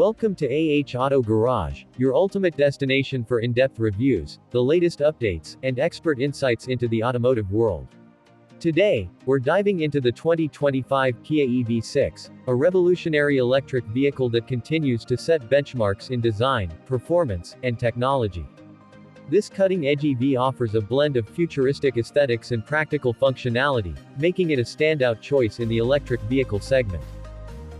Welcome to Auto Garage, your ultimate destination for in-depth reviews, the latest updates, and expert insights into the automotive world. Today, we're diving into the 2025 Kia EV6, a revolutionary electric vehicle that continues to set benchmarks in design, performance, and technology. This cutting-edge EV offers a blend of futuristic aesthetics and practical functionality, making it a standout choice in the electric vehicle segment.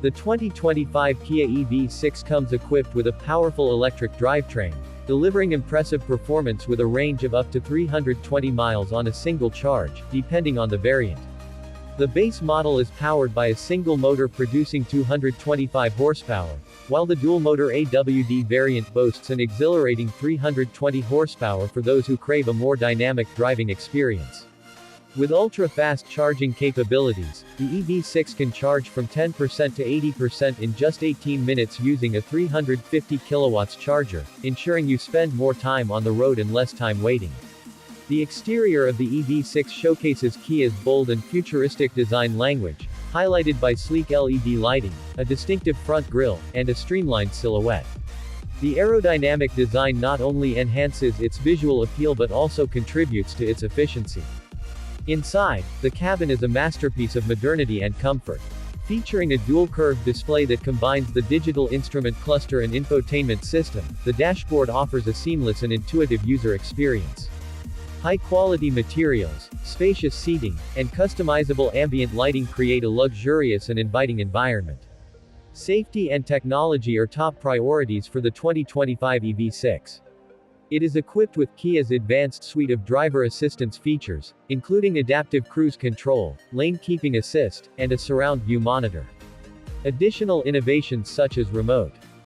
The 2025 Kia EV6 comes equipped with a powerful electric drivetrain, delivering impressive performance with a range of up to 320 miles on a single charge, depending on the variant. The base model is powered by a single motor producing 225 horsepower, while the dual-motor AWD variant boasts an exhilarating 320 horsepower for those who crave a more dynamic driving experience. With ultra-fast charging capabilities, the EV6 can charge from 10% to 80% in just 18 minutes using a 350 kilowatts charger, ensuring you spend more time on the road and less time waiting. The exterior of the EV6 showcases Kia's bold and futuristic design language, highlighted by sleek LED lighting, a distinctive front grille, and a streamlined silhouette. The aerodynamic design not only enhances its visual appeal but also contributes to its efficiency. Inside, the cabin is a masterpiece of modernity and comfort. Featuring a dual-curved display that combines the digital instrument cluster and infotainment system, the dashboard offers a seamless and intuitive user experience. High-quality materials, spacious seating, and customizable ambient lighting create a luxurious and inviting environment. Safety and technology are top priorities for the 2025 EV6. It is equipped with Kia's advanced suite of driver assistance features, including adaptive cruise control, lane keeping assist, and a surround view monitor. Additional innovations such as remote